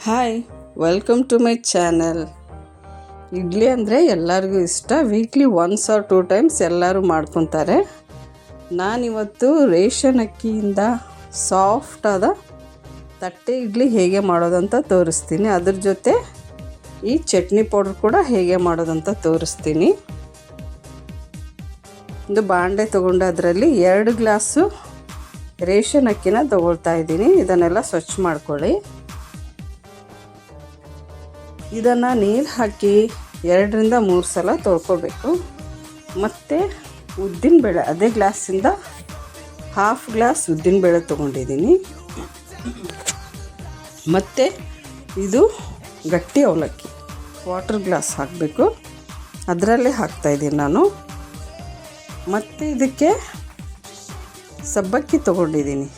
Hi, welcome to my channel. Idli ಅಂದರೆ ಎಲ್ಲರಿಗೂ ಇಷ್ಟ. ವೀಕ್ಲಿ ಒನ್ಸ್ ಆರ್ 2 ಟೈಮ್ಸ್ ಎಲ್ಲರೂ ಮಾಡ್ಕೊತಾರೆ. ನಾನಿವತ್ತು ರೇಷನ್ ಅಕ್ಕಿಯಿಂದ ಸಾಫ್ಟಾದ ತಟ್ಟೆ ಇಡ್ಲಿ ಹೇಗೆ ಮಾಡೋದಂತ ತೋರಿಸ್ತೀನಿ. ಅದ್ರ ಜೊತೆ ಈ ಚಟ್ನಿ ಪೌಡ್ರ್ ಕೂಡ ಹೇಗೆ ಮಾಡೋದಂತ ತೋರಿಸ್ತೀನಿ. ಒಂದು ಬಾಂಡೆ ತೊಗೊಂಡು ಅದರಲ್ಲಿ 2 ಗ್ಲಾಸು ರೇಷನ್ ಅಕ್ಕಿನ ತೊಗೊಳ್ತಾ ಇದ್ದೀನಿ. ಇದನ್ನೆಲ್ಲ ಸ್ವಚ್ಛ ಮಾಡ್ಕೊಳ್ಳಿ. ಇದನ್ನು ನೀರು ಹಾಕಿ 2ರಿಂದ 3 ಸಲ ತೊಳ್ಕೊಬೇಕು. ಮತ್ತು ಉದ್ದಿನಬೇಳೆ ಅದೇ ಗ್ಲಾಸಿಂದ 1/2 ಗ್ಲಾಸ್ ಉದ್ದಿನಬೇಳೆ ತೊಗೊಂಡಿದ್ದೀನಿ. ಮತ್ತು ಇದು ಗಟ್ಟಿ ಅವಲಕ್ಕಿ ವಾಟರ್ ಗ್ಲಾಸ್ ಹಾಕಬೇಕು, ಅದರಲ್ಲೇ ಹಾಕ್ತಾಯಿದ್ದೀನಿ ನಾನು. ಮತ್ತು ಇದಕ್ಕೆ ಸಬ್ಬಕ್ಕಿ ತೊಗೊಂಡಿದ್ದೀನಿ.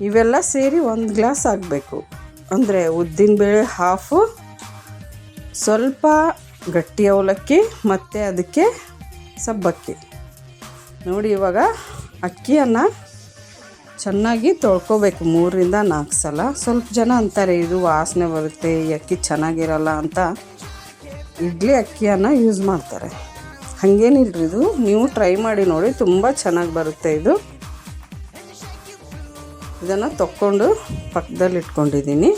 ಇವೆಲ್ಲ ಸೇರಿ 1 ಗ್ಲಾಸ್ ಆಗಬೇಕು. ಅಂದರೆ ಉದ್ದಿನಬೇಳೆ ಹಾಫು, ಸ್ವಲ್ಪ ಗಟ್ಟಿ ಅವಲಕ್ಕಿ ಮತ್ತು ಅದಕ್ಕೆ ಸಬ್ಬಕ್ಕಿ. ನೋಡಿ, ಇವಾಗ ಅಕ್ಕಿಯನ್ನು ಚೆನ್ನಾಗಿ ತೊಳ್ಕೊಬೇಕು 3ರಿಂದ 4 ಸಲ. ಸ್ವಲ್ಪ ಜನ ಅಂತಾರೆ ಇದು ವಾಸನೆ ಬರುತ್ತೆ, ಈ ಅಕ್ಕಿ ಚೆನ್ನಾಗಿರಲ್ಲ ಅಂತ ಇಡ್ಲಿ ಅಕ್ಕಿಯನ್ನು ಯೂಸ್ ಮಾಡ್ತಾರೆ. ಹಾಗೇನಿಲ್ರಿ, ಇದು ನೀವು ಟ್ರೈ ಮಾಡಿ ನೋಡಿ, ತುಂಬ ಚೆನ್ನಾಗಿ ಬರುತ್ತೆ ಇದು. ಇದನ್ನು ತಕ್ಕೊಂಡು ಪಕ್ಕದಲ್ಲಿ ಇಟ್ಕೊಂಡಿದ್ದೀನಿ.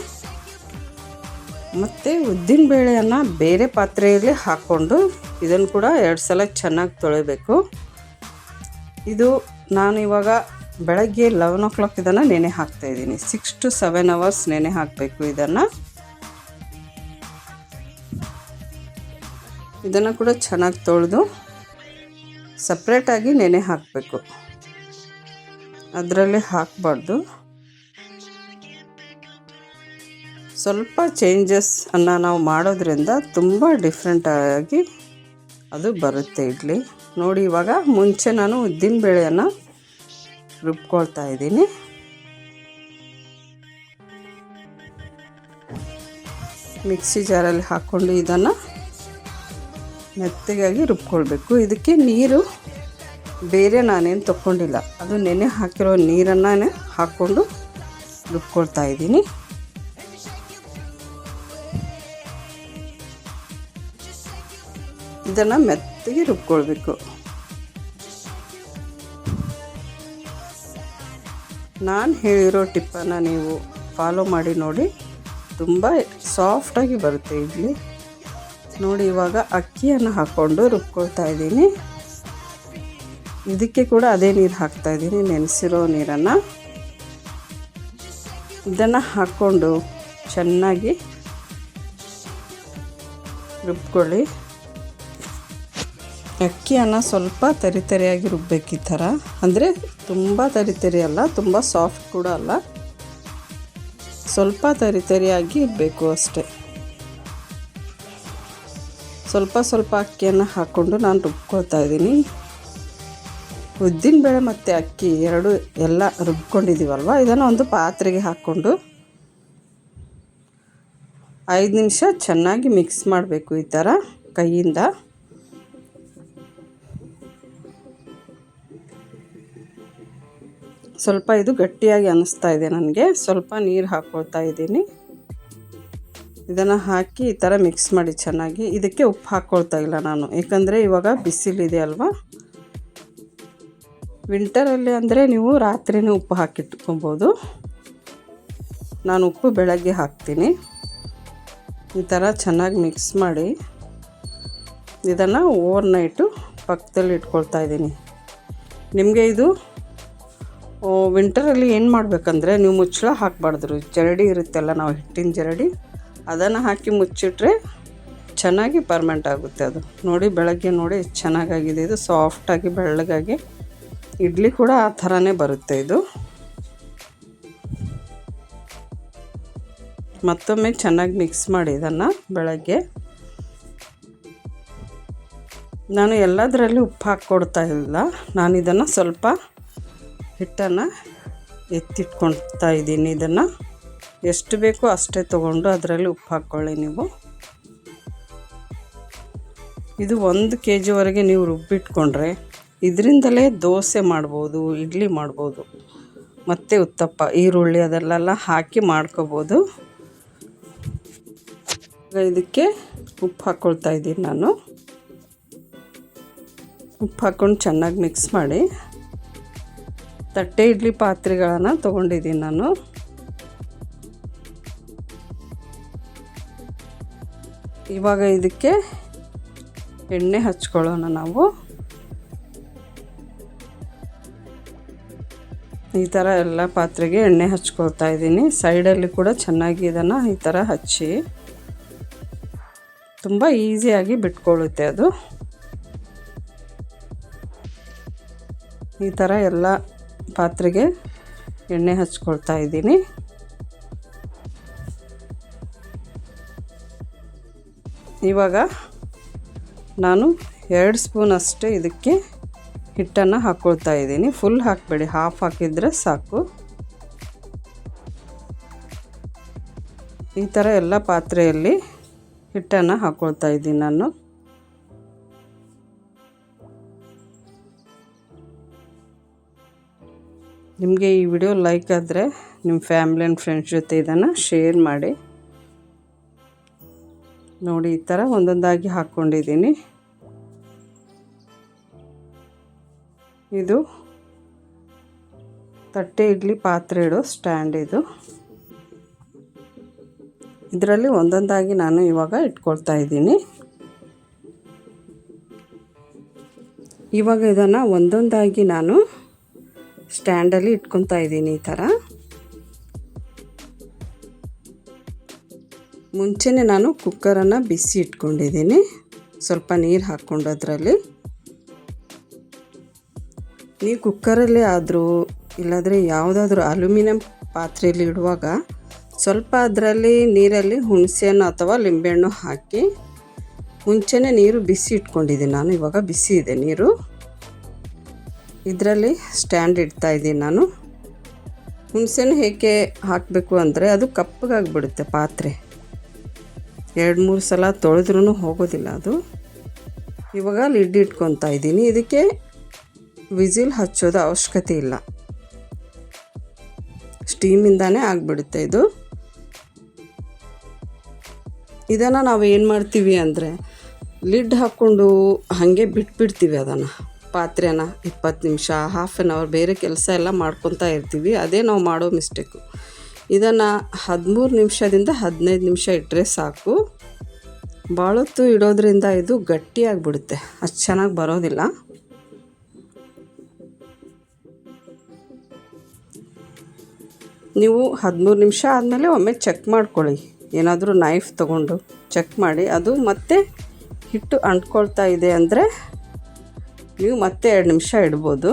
ಮತ್ತು ಉದ್ದಿನಬೇಳೆಯನ್ನು ಬೇರೆ ಪಾತ್ರೆಯಲ್ಲಿ ಹಾಕ್ಕೊಂಡು ಇದನ್ನು ಕೂಡ 2 ಸಲ ಚೆನ್ನಾಗಿ ತೊಳಿಬೇಕು. ಇದು ನಾನು ಇವಾಗ ಬೆಳಗ್ಗೆ 11 o'clock ಇದನ್ನು ನೆನೆ ಹಾಕ್ತಾಯಿದ್ದೀನಿ. 6 to 7 hours ನೆನೆ ಹಾಕಬೇಕು. ಇದನ್ನು ಕೂಡ ಚೆನ್ನಾಗಿ ತೊಳೆದು ಸಪ್ರೇಟಾಗಿ ನೆನೆ ಹಾಕಬೇಕು, ಅದರಲ್ಲಿ ಹಾಕಬಾರ್ದು. ಸ್ವಲ್ಪ ಚೇಂಜಸ್ಸನ್ನು ನಾವು ಮಾಡೋದ್ರಿಂದ ತುಂಬ ಡಿಫ್ರೆಂಟಾಗಿ ಅದು ಬರುತ್ತೆ ಇಡ್ಲಿ. ನೋಡಿ, ಇವಾಗ ಮುಂಚೆ ನಾನು ಉದ್ದಿನಬೇಳೆಯನ್ನು ರುಬ್ಕೊಳ್ತಾ ಇದ್ದೀನಿ. ಮಿಕ್ಸಿ ಜಾರಲ್ಲಿ ಹಾಕ್ಕೊಂಡು ಇದನ್ನು ಮೆತ್ತಗಾಗಿ ರುಬ್ಕೊಳ್ಬೇಕು. ಇದಕ್ಕೆ ನೀರು ಬೇರೆ ನಾನೇನು ತೊಗೊಂಡಿಲ್ಲ, ಅದು ನೆನೆ ಹಾಕಿರೋ ನೀರನ್ನು ಹಾಕ್ಕೊಂಡು ರುಬ್ಕೊಳ್ತಾ ಇದ್ದೀನಿ. ಇದನ್ನು ಮೆತ್ತಗೆ ರುಬ್ಕೊಳ್ಬೇಕು. ನಾನು ಹೇಳಿರೋ ಟಿಪ್ಪನ್ನು ನೀವು ಫಾಲೋ ಮಾಡಿ ನೋಡಿ, ತುಂಬ ಸಾಫ್ಟಾಗಿ ಬರುತ್ತೆ ಇಡ್ಲಿ. ನೋಡಿ, ಇವಾಗ ಅಕ್ಕಿಯನ್ನು ಹಾಕ್ಕೊಂಡು ರುಬ್ಕೊಳ್ತಾ ಇದ್ದೀನಿ. ಇದಕ್ಕೆ ಕೂಡ ಅದೇ ನೀರು ಹಾಕ್ತಾಯಿದ್ದೀನಿ, ನೆನೆಸಿರೋ ನೀರನ್ನು. ಇದನ್ನು ಹಾಕ್ಕೊಂಡು ಚೆನ್ನಾಗಿ ರುಬ್ಕೊಳ್ಳಿ. ಅಕ್ಕಿಯನ್ನು ಸ್ವಲ್ಪ ತರಿತರಿಯಾಗಿ ರುಬ್ಬೇಕು ಈ ಥರ. ಅಂದರೆ ತುಂಬ ತರಿತರಿ ಅಲ್ಲ, ತುಂಬ ಸಾಫ್ಟ್ ಕೂಡ ಅಲ್ಲ, ಸ್ವಲ್ಪ ತರಿತರಿಯಾಗಿ ಇರಬೇಕು ಅಷ್ಟೇ. ಸ್ವಲ್ಪ ಸ್ವಲ್ಪ ಅಕ್ಕಿಯನ್ನು ಹಾಕ್ಕೊಂಡು ನಾನು ರುಬ್ಕೊಳ್ತಾ ಇದ್ದೀನಿ. ಉದ್ದಿನಬೇಳೆ ಮತ್ತು ಅಕ್ಕಿ ಎಲ್ಲ ರುಬ್ಕೊಂಡಿದ್ದೀವಲ್ವ, ಇದನ್ನು ಒಂದು ಪಾತ್ರೆಗೆ ಹಾಕ್ಕೊಂಡು 5 ನಿಮಿಷ ಚೆನ್ನಾಗಿ ಮಿಕ್ಸ್ ಮಾಡಬೇಕು ಈ ಥರ ಕೈಯಿಂದ. ಸ್ವಲ್ಪ ಇದು ಗಟ್ಟಿಯಾಗಿ ಅನ್ನಿಸ್ತಾ ಇದೆ ನನಗೆ, ಸ್ವಲ್ಪ ನೀರು ಹಾಕ್ಕೊಳ್ತಾ ಇದ್ದೀನಿ. ಇದನ್ನು ಹಾಕಿ ಈ ಥರ ಮಿಕ್ಸ್ ಮಾಡಿ ಚೆನ್ನಾಗಿ. ಇದಕ್ಕೆ ಉಪ್ಪು ಹಾಕ್ಕೊಳ್ತಾ ಇಲ್ಲ ನಾನು, ಏಕೆಂದರೆ ಇವಾಗ ಬಿಸಿಲಿದೆ ಅಲ್ವಾ. ವಿಂಟರಲ್ಲಿ ಅಂದರೆ ನೀವು ರಾತ್ರಿನೇ ಉಪ್ಪು ಹಾಕಿಟ್ಕೊಬೋದು. ನಾನು ಉಪ್ಪು ಬೆಳಗ್ಗೆ ಹಾಕ್ತೀನಿ. ಈ ಥರ ಚೆನ್ನಾಗಿ ಮಿಕ್ಸ್ ಮಾಡಿ ಇದನ್ನು ಓವರ್ನೈಟು ಪಕ್ಕದಲ್ಲಿ ಇಟ್ಕೊಳ್ತಾ ಇದ್ದೀನಿ. ನಿಮಗೆ ಇದು ವಿಂಟರಲ್ಲಿ ಏನು ಮಾಡಬೇಕಂದ್ರೆ, ನೀವು ಮುಚ್ಚಳ ಹಾಕಬಾರ್ದು. ಜರಡಿ ಇರುತ್ತಲ್ಲ, ನಾವು ಹಿಟ್ಟಿನ ಜರಡಿ, ಅದನ್ನು ಹಾಕಿ ಮುಚ್ಚಿಟ್ರೆ ಚೆನ್ನಾಗಿ ಪರ್ಮೆಂಟ್ ಆಗುತ್ತೆ ಅದು. ನೋಡಿ, ಬೆಳಗ್ಗೆ ನೋಡಿ ಚೆನ್ನಾಗಾಗಿದೆ ಇದು, ಸಾಫ್ಟಾಗಿ ಬೆಳ್ಳಗಾಗಿ. ಇಡ್ಲಿ ಕೂಡ ಆ ಥರನೇ ಬರುತ್ತೆ ಇದು. ಮತ್ತೊಮ್ಮೆ ಚೆನ್ನಾಗಿ ಮಿಕ್ಸ್ ಮಾಡಿ ಇದನ್ನು ಬೆಳಗ್ಗೆ. ನಾನು ಎಲ್ಲದರಲ್ಲಿ ಉಪ್ಪು ಹಾಕ್ಕೊಡ್ತಾ ಇಲ್ಲ, ನಾನು ಇದನ್ನು ಸ್ವಲ್ಪ ಹಿಟ್ಟನ್ನು ಎತ್ತಿಟ್ಕೊಳ್ತಾ ಇದ್ದೀನಿ. ಇದನ್ನು ಎಷ್ಟು ಬೇಕೋ ಅಷ್ಟೇ ತೊಗೊಂಡು ಅದರಲ್ಲಿ ಉಪ್ಪು ಹಾಕ್ಕೊಳ್ಳಿ ನೀವು. ಇದು 1 kgವರೆಗೆ ನೀವು ರುಬ್ಬಿಟ್ಕೊಂಡ್ರೆ ಇದರಿಂದಲೇ ದೋಸೆ ಮಾಡ್ಬೋದು, ಇಡ್ಲಿ ಮಾಡ್ಬೋದು, ಮತ್ತು ಉತ್ತಪ್ಪ, ಈರುಳ್ಳಿ ಅದೆಲ್ಲ ಹಾಕಿ ಮಾಡ್ಕೋಬೋದು. ಇದಕ್ಕೆ ಉಪ್ಪು ಹಾಕ್ಕೊಳ್ತಾ ಇದ್ದೀನಿ ನಾನು. ಉಪ್ಪು ಹಾಕ್ಕೊಂಡು ಚೆನ್ನಾಗಿ ಮಿಕ್ಸ್ ಮಾಡಿ ತಟ್ಟೆ ಇಡ್ಲಿ ಪಾತ್ರೆಗಳನ್ನು ತೊಗೊಂಡಿದ್ದೀನಿ ನಾನು. ಇವಾಗ ಇದಕ್ಕೆ ಎಣ್ಣೆ ಹಚ್ಕೊಳ್ಳೋಣ ನಾವು. ಈ ಥರ ಎಲ್ಲ ಪಾತ್ರೆಗೆ ಎಣ್ಣೆ ಹಚ್ಕೊಳ್ತಾ ಇದ್ದೀನಿ. ಸೈಡಲ್ಲಿ ಕೂಡ ಚೆನ್ನಾಗಿ ಇದನ್ನು ಈ ಥರ ಹಚ್ಚಿ, ತುಂಬ ಈಸಿಯಾಗಿ ಬಿಟ್ಕೊಳ್ಳುತ್ತೆ ಅದು. ಈ ಥರ ಎಲ್ಲ ಪಾತ್ರೆಗೆ ಎಣ್ಣೆ ಹಚ್ಕೊಳ್ತಾ ಇದ್ದೀನಿ. ಇವಾಗ ನಾನು 2 ಸ್ಪೂನ್ ಅಷ್ಟೇ ಇದಕ್ಕೆ ಹಿಟ್ಟನ್ನು ಹಾಕ್ಕೊಳ್ತಾ ಇದ್ದೀನಿ. ಫುಲ್ ಹಾಕಬೇಡಿ, ಹಾಫ್ ಹಾಕಿದರೆ ಸಾಕು. ಈ ಥರ ಎಲ್ಲ ಪಾತ್ರೆಯಲ್ಲಿ ಹಿಟ್ಟನ್ನು ಹಾಕ್ಕೊಳ್ತಾ ಇದ್ದೀನಿ ನಾನು. ನಿಮಗೆ ಈ ವಿಡಿಯೋ ಲೈಕ್ ಆದರೆ ನಿಮ್ಮ ಫ್ಯಾಮಿಲಿ ಆ್ಯಂಡ್ ಫ್ರೆಂಡ್ಸ್ ಜೊತೆ ಇದನ್ನು ಶೇರ್ ಮಾಡಿ. ನೋಡಿ, ಈ ಥರ ಒಂದೊಂದಾಗಿ ಹಾಕ್ಕೊಂಡಿದ್ದೀನಿ. ಇದು ತಟ್ಟೆ ಇಡ್ಲಿ ಪಾತ್ರೆ ಇಡೋ ಸ್ಟ್ಯಾಂಡ್ ಇದು. ಇದರಲ್ಲಿ ಒಂದೊಂದಾಗಿ ನಾನು ಇವಾಗ ಇಟ್ಕೊಳ್ತಾ ಇದ್ದೀನಿ. ಇವಾಗ ಇದನ್ನು ಒಂದೊಂದಾಗಿ ನಾನು ಸ್ಟ್ಯಾಂಡಲ್ಲಿ ಇಟ್ಕೊತಾ ಇದ್ದೀನಿ. ಈ ಥರ ಮುಂಚೆನೇ ನಾನು ಕುಕ್ಕರನ್ನು ಬಿಸಿ ಇಟ್ಕೊಂಡಿದ್ದೀನಿ. ಸ್ವಲ್ಪ ನೀರು ಹಾಕ್ಕೊಂಡು ಅದರಲ್ಲಿ, ನೀವು ಕುಕ್ಕರಲ್ಲಿ ಆದರೂ ಇಲ್ಲಾಂದರೆ ಯಾವುದಾದ್ರೂ ಅಲ್ಯೂಮಿನಿಯಂ ಪಾತ್ರೆಯಲ್ಲಿ ಇಡುವಾಗ ಸ್ವಲ್ಪ ಅದರಲ್ಲಿ ನೀರಲ್ಲಿ ಹುಣಸೆಹಣ್ಣು ಅಥವಾ ಲಿಂಬೆಹಣ್ಣು ಹಾಕಿ ಮುಂಚೆನೇ ನೀರು ಬಿಸಿ ಇಟ್ಕೊಂಡಿದ್ದೀನಿ ನಾನು. ಇವಾಗ ಬಿಸಿ ಇದೆ ನೀರು. ಇದರಲ್ಲಿ ಸ್ಟ್ಯಾಂಡ್ ಇಡ್ತಾ ಇದ್ದೀನಿ ನಾನು. ಹುಣಸೆಹಣ್ಣು ಹೇಗೆ ಹಾಕಬೇಕು ಅಂದರೆ ಅದು ಕಪ್ಪಗಾಗಿಬಿಡುತ್ತೆ ಪಾತ್ರೆ. 2-3 ಸಲ ತೊಳೆದ್ರೂ ಹೋಗೋದಿಲ್ಲ ಅದು. ಇವಾಗ ಲಿಡ್ ಇಟ್ಕೊತಾ ಇದ್ದೀನಿ. ಇದಕ್ಕೆ ವಿಸಿಲ್ ಹಚ್ಚೋದು ಅವಶ್ಯಕತೆ ಇಲ್ಲ, ಸ್ಟೀಮಿಂದಾನೇ ಆಗಿಬಿಡುತ್ತೆ ಇದು. ಇದನ್ನು ನಾವು ಏನು ಮಾಡ್ತೀವಿ ಅಂದರೆ ಲಿಡ್ ಹಾಕ್ಕೊಂಡು ಹಾಗೆ ಬಿಟ್ಬಿಡ್ತೀವಿ ಅದನ್ನು, ಪಾತ್ರೆನ 20 ನಿಮಿಷ, ಹಾಫ್ ಆನ್ ಅವರ್ ಬೇರೆ ಕೆಲಸ ಎಲ್ಲ ಮಾಡ್ಕೊತಾ ಇರ್ತೀವಿ. ಅದೇ ನಾವು ಮಾಡೋ ಮಿಸ್ಟೇಕು. ಇದನ್ನು 13 ನಿಮಿಷದಿಂದ 15 ನಿಮಿಷ ಇಟ್ಟರೆ ಸಾಕು. ಭಾಳೊತ್ತು ಇಡೋದ್ರಿಂದ ಇದು ಗಟ್ಟಿಯಾಗಿಬಿಡುತ್ತೆ, ಅಷ್ಟು ಚೆನ್ನಾಗಿ ಬರೋದಿಲ್ಲ. ನೀವು 13 ನಿಮಿಷ ಆದಮೇಲೆ ಒಮ್ಮೆ ಚೆಕ್ ಮಾಡ್ಕೊಳ್ಳಿ. ಏನಾದರೂ ನೈಫ್ ತೊಗೊಂಡು ಚೆಕ್ ಮಾಡಿ, ಅದು ಮತ್ತೆ ಹಿಟ್ಟು ಅಂಟ್ಕೊಳ್ತಾ ಇದೆ ಅಂದರೆ ನೀವು ಮತ್ತೆ 2 ನಿಮಿಷ ಇಡ್ಬೋದು.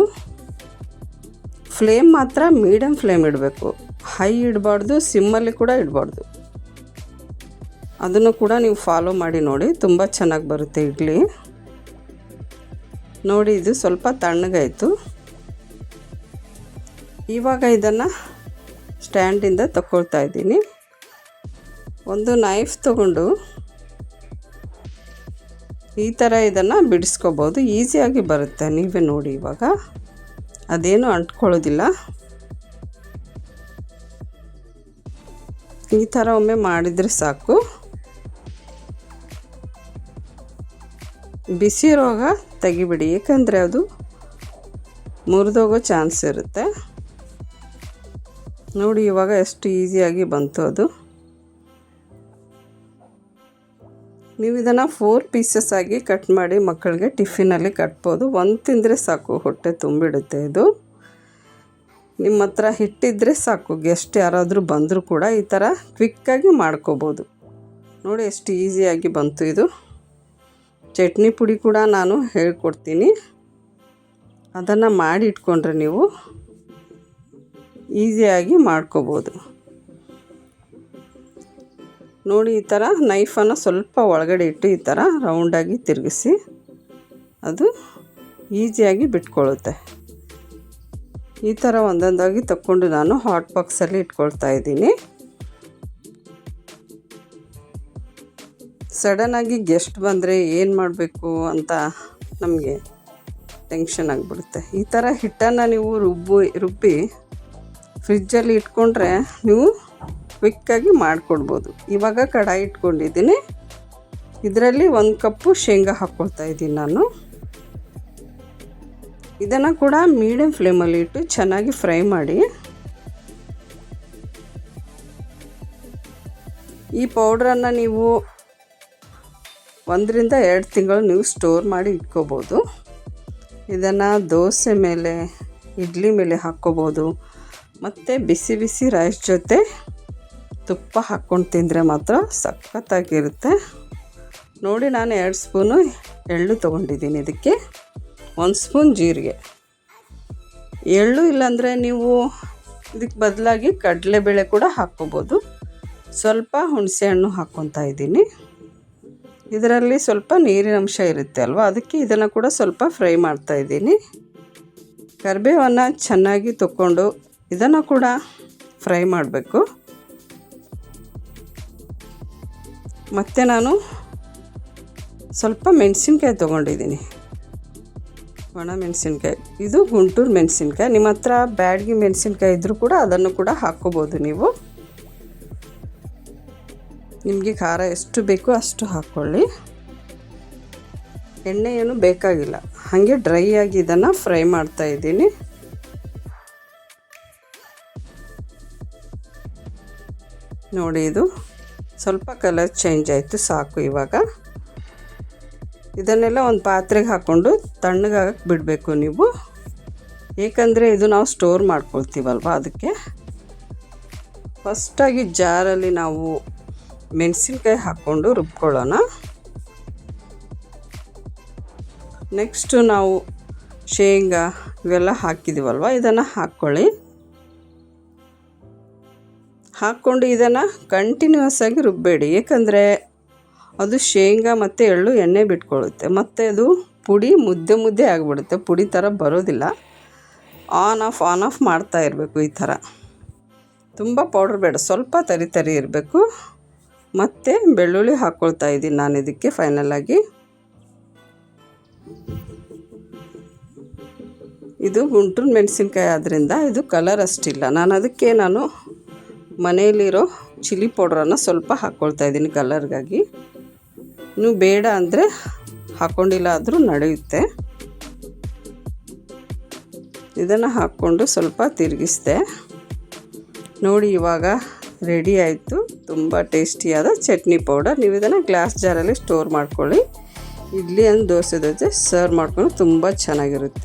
ಫ್ಲೇಮ್ ಮಾತ್ರ ಮೀಡಿಯಮ್ ಫ್ಲೇಮ್ ಇಡಬೇಕು, ಹೈ ಇಡಬಾರ್ದು, ಸಿಮ್ಮಲ್ಲಿ ಕೂಡ ಇಡಬಾರ್ದು. ಅದನ್ನು ಕೂಡ ನೀವು ಫಾಲೋ ಮಾಡಿ ನೋಡಿ, ತುಂಬ ಚೆನ್ನಾಗಿ ಬರುತ್ತೆ ಇಡ್ಲಿ. ನೋಡಿ, ಇದು ಸ್ವಲ್ಪ ತಣ್ಣಗಾಯಿತು. ಇವಾಗ ಇದನ್ನು ಸ್ಟ್ಯಾಂಡಿಂದ ತಗೊಳ್ತಾ ಇದ್ದೀನಿ. ಒಂದು ನೈಫ್ ತಗೊಂಡು ಈ ಥರ ಇದನ್ನು ಬಿಡಿಸ್ಕೋಬೋದು, ಈಸಿಯಾಗಿ ಬರುತ್ತೆ. ನೀವೇ ನೋಡಿ, ಇವಾಗ ಅದೇನು ಅಂಟ್ಕೊಳ್ಳೋದಿಲ್ಲ. ಈ ಥರ ಒಮ್ಮೆ ಮಾಡಿದರೆ ಸಾಕು. ಬಿಸಿ ಇರುವಾಗ ತೆಗಿಬಿಡಿ, ಏಕೆಂದರೆ ಅದು ಮುರಿದೋಗೋ ಚಾನ್ಸ್ ಇರುತ್ತೆ. ನೋಡಿ, ಇವಾಗ ಎಷ್ಟು ಈಸಿಯಾಗಿ ಬಂತು ಅದು. ನೀವು ಇದನ್ನು 4 ಪೀಸಸ್ ಆಗಿ ಕಟ್ ಮಾಡಿ ಮಕ್ಕಳಿಗೆ ಟಿಫಿನಲ್ಲಿ ಕಟ್ಬೋದು. ಒಂದು ತಿಂದರೆ ಸಾಕು, ಹೊಟ್ಟೆ ತುಂಬಿಡುತ್ತೆ ಇದು. ನಿಮ್ಮ ಹತ್ರ ಹಿಟ್ಟಿದ್ರೆ ಸಾಕು, ಗೆಸ್ಟ್ ಯಾರಾದರೂ ಬಂದರೂ ಕೂಡ ಈ ಥರ ಕ್ವಿಕ್ಕಾಗಿ ಮಾಡ್ಕೋಬೋದು. ನೋಡಿ ಎಷ್ಟು ಈಸಿಯಾಗಿ ಬಂತು ಇದು. ಚಟ್ನಿ ಪುಡಿ ಕೂಡ ನಾನು ಹೇಳ್ಕೊಡ್ತೀನಿ, ಅದನ್ನು ಮಾಡಿ ಇಟ್ಕೊಂಡ್ರೆ ನೀವು ಈಸಿಯಾಗಿ ಮಾಡ್ಕೋಬೋದು. ನೋಡಿ, ಈ ಥರ ನೈಫನ್ನು ಸ್ವಲ್ಪ ಒಳಗಡೆ ಇಟ್ಟು ಈ ಥರ ರೌಂಡಾಗಿ ತಿರುಗಿಸಿ, ಅದು ಈಸಿಯಾಗಿ ಬಿಟ್ಕೊಳ್ಳುತ್ತೆ. ಈ ಥರ ಒಂದೊಂದಾಗಿ ತಗೊಂಡು ನಾನು ಹಾಟ್ ಬಾಕ್ಸಲ್ಲಿ ಇಟ್ಕೊಳ್ತಾ ಇದ್ದೀನಿ. ಸಡನ್ನಾಗಿ ಗೆಸ್ಟ್ ಬಂದರೆ ಏನು ಮಾಡಬೇಕು ಅಂತ ನಮಗೆ ಟೆನ್ಷನ್ ಆಗಿಬಿಡುತ್ತೆ. ಈ ಥರ ಹಿಟ್ಟನ್ನು ನೀವು ರುಬ್ಬಿ ಫ್ರಿಜ್ಜಲ್ಲಿ ಇಟ್ಕೊಂಡ್ರೆ ನೀವು ಕ್ವಿಕ್ಕಾಗಿ ಮಾಡಿಕೊಡ್ಬೋದು. ಇವಾಗ ಕಡಾಯಿ ಇಟ್ಕೊಂಡಿದ್ದೀನಿ. ಇದರಲ್ಲಿ 1 ಕಪ್ಪು ಶೇಂಗಾ ಹಾಕ್ಕೊಳ್ತಾ ಇದ್ದೀನಿ ನಾನು. ಇದನ್ನು ಕೂಡ ಮೀಡಿಯಮ್ ಫ್ಲೇಮಲ್ಲಿ ಇಟ್ಟು ಚೆನ್ನಾಗಿ ಫ್ರೈ ಮಾಡಿ. ಈ ಪೌಡ್ರನ್ನು ನೀವು 1 ರಿಂದ 2 ತಿಂಗಳು ನೀವು ಸ್ಟೋರ್ ಮಾಡಿ ಇಟ್ಕೋಬೋದು. ಇದನ್ನು ದೋಸೆ ಮೇಲೆ, ಇಡ್ಲಿ ಮೇಲೆ ಹಾಕ್ಕೋಬೋದು. ಮತ್ತು ಬಿಸಿ ಬಿಸಿ ರೈಸ್ ಜೊತೆ ತುಪ್ಪ ಹಾಕ್ಕೊಂಡು ತಿಂದರೆ ಮಾತ್ರ ಸಖತ್ತಾಗಿರುತ್ತೆ. ನೋಡಿ, ನಾನು 2 ಸ್ಪೂನು ಎಳ್ಳು ತೊಗೊಂಡಿದ್ದೀನಿ. ಇದಕ್ಕೆ 1 ಸ್ಪೂನ್ ಜೀರಿಗೆ. ಎಳ್ಳು ಇಲ್ಲಾಂದರೆ ನೀವು ಇದಕ್ಕೆ ಬದಲಾಗಿ ಕಡಲೆಬೇಳೆ ಕೂಡ ಹಾಕ್ಕೋಬೋದು. ಸ್ವಲ್ಪ ಹುಣಸೆಹಣ್ಣು ಹಾಕ್ಕೊತಾ ಇದ್ದೀನಿ. ಇದರಲ್ಲಿ ಸ್ವಲ್ಪ ನೀರಿನ ಅಂಶ ಇರುತ್ತೆ ಅಲ್ವಾ, ಅದಕ್ಕೆ ಇದನ್ನು ಕೂಡ ಸ್ವಲ್ಪ ಫ್ರೈ ಮಾಡ್ತಾಯಿದ್ದೀನಿ. ಕರಿಬೇವನ್ನು ಚೆನ್ನಾಗಿ ತಗೊಂಡು ಇದನ್ನು ಕೂಡ ಫ್ರೈ ಮಾಡಬೇಕು. ಮತ್ತು ನಾನು ಸ್ವಲ್ಪ ಮೆಣಸಿನ್ಕಾಯಿ ತೊಗೊಂಡಿದ್ದೀನಿ, ಒಣ ಮೆಣಸಿನ್ಕಾಯಿ. ಇದು ಗುಂಟೂರು ಮೆಣಸಿನ್ಕಾಯಿ. ನಿಮ್ಮ ಹತ್ರ ಬ್ಯಾಡಗಿ ಮೆಣಸಿನ್ಕಾಯಿ ಇದ್ದರೂ ಕೂಡ ಅದನ್ನು ಕೂಡ ಹಾಕ್ಕೋಬೋದು ನೀವು. ನಿಮಗೆ ಖಾರ ಎಷ್ಟು ಬೇಕೋ ಅಷ್ಟು ಹಾಕ್ಕೊಳ್ಳಿ. ಎಣ್ಣೆ ಏನು ಬೇಕಾಗಿಲ್ಲ, ಹಾಗೆ ಡ್ರೈ ಆಗಿ ಇದನ್ನು ಫ್ರೈ ಮಾಡ್ತಾಯಿದ್ದೀನಿ. ನೋಡಿ, ಇದು ಸ್ವಲ್ಪ ಕಲರ್ ಚೇಂಜ್ ಆಯಿತು, ಸಾಕು. ಇವಾಗ ಇದನ್ನೆಲ್ಲ ಒಂದು ಪಾತ್ರೆಗೆ ಹಾಕ್ಕೊಂಡು ತಣ್ಣಗಾಗಕ್ಕೆ ಬಿಡಬೇಕು ನೀವು. ಏಕೆಂದರೆ ಇದು ನಾವು ಸ್ಟೋರ್ ಮಾಡ್ಕೊಳ್ತೀವಲ್ವ, ಅದಕ್ಕೆ. ಫಸ್ಟಾಗಿ ಜಾರಲ್ಲಿ ನಾವು ಮೆಣಸಿನ್ಕಾಯಿ ಹಾಕ್ಕೊಂಡು ರುಬ್ಕೊಳ್ಳೋಣ. ನೆಕ್ಸ್ಟು ನಾವು ಶೇಂಗಾ ಇವೆಲ್ಲ ಹಾಕಿದ್ದೀವಲ್ವ, ಇದನ್ನು ಹಾಕ್ಕೊಳ್ಳಿ. ಹಾಕ್ಕೊಂಡು ಇದನ್ನು ಕಂಟಿನ್ಯೂಸ್ ಆಗಿ ರುಬ್ಬಬೇಡಿ, ಏಕೆಂದರೆ ಅದು ಶೇಂಗಾ ಮತ್ತು ಎಳ್ಳು ಎಣ್ಣೆ ಬಿಟ್ಕೊಳ್ಳುತ್ತೆ. ಮತ್ತು ಅದು ಪುಡಿ ಮುದ್ದೆ ಮುದ್ದೆ ಆಗಿಬಿಡುತ್ತೆ, ಪುಡಿ ಥರ ಬರೋದಿಲ್ಲ. ಆನ್ ಆಫ್ ಮಾಡ್ತಾ ಇರಬೇಕು ಈ ಥರ. ತುಂಬ ಪೌಡ್ರ್ ಬೇಡ, ಸ್ವಲ್ಪ ತರಿ ತರಿ ಇರಬೇಕು. ಮತ್ತು ಬೆಳ್ಳುಳ್ಳಿ ಹಾಕ್ಕೊಳ್ತಾ ಇದ್ದೀನಿ ನಾನು ಇದಕ್ಕೆ ಫೈನಲಾಗಿ. ಇದು ಗುಂಟೂರು ಮೆಣಸಿನ್ಕಾಯಿ ಆದ್ದರಿಂದ ಇದು ಕಲರ್ ಅಷ್ಟಿಲ್ಲ. ನಾನು ಮನೆಯಲ್ಲಿರೋ ಚಿಲ್ಲಿ ಪೌಡ್ರನ್ನು ಸ್ವಲ್ಪ ಹಾಕ್ಕೊಳ್ತಾ ಇದ್ದೀನಿ ಕಲರ್ಗಾಗಿ. ನೀವು ಬೇಡ ಅಂದರೆ ಹಾಕ್ಕೊಂಡಿಲ್ಲ ಆದರೂ ನಡೆಯುತ್ತೆ. ಇದನ್ನು ಹಾಕ್ಕೊಂಡು ಸ್ವಲ್ಪ ತಿರುಗಿಸ್ದೆ. ನೋಡಿ, ಇವಾಗ ರೆಡಿ ಆಯಿತು ತುಂಬ ಟೇಸ್ಟಿಯಾದ ಚಟ್ನಿ ಪೌಡರ್. ನೀವು ಇದನ್ನು ಗ್ಲಾಸ್ ಜಾರಲ್ಲಿ ಸ್ಟೋರ್ ಮಾಡ್ಕೊಳ್ಳಿ. ಇಡ್ಲಿ ದೋಸೆ ಜೊತೆ ಸರ್ವ್ ಮಾಡ್ಕೊಂಡು ತುಂಬ ಚೆನ್ನಾಗಿರುತ್ತೆ.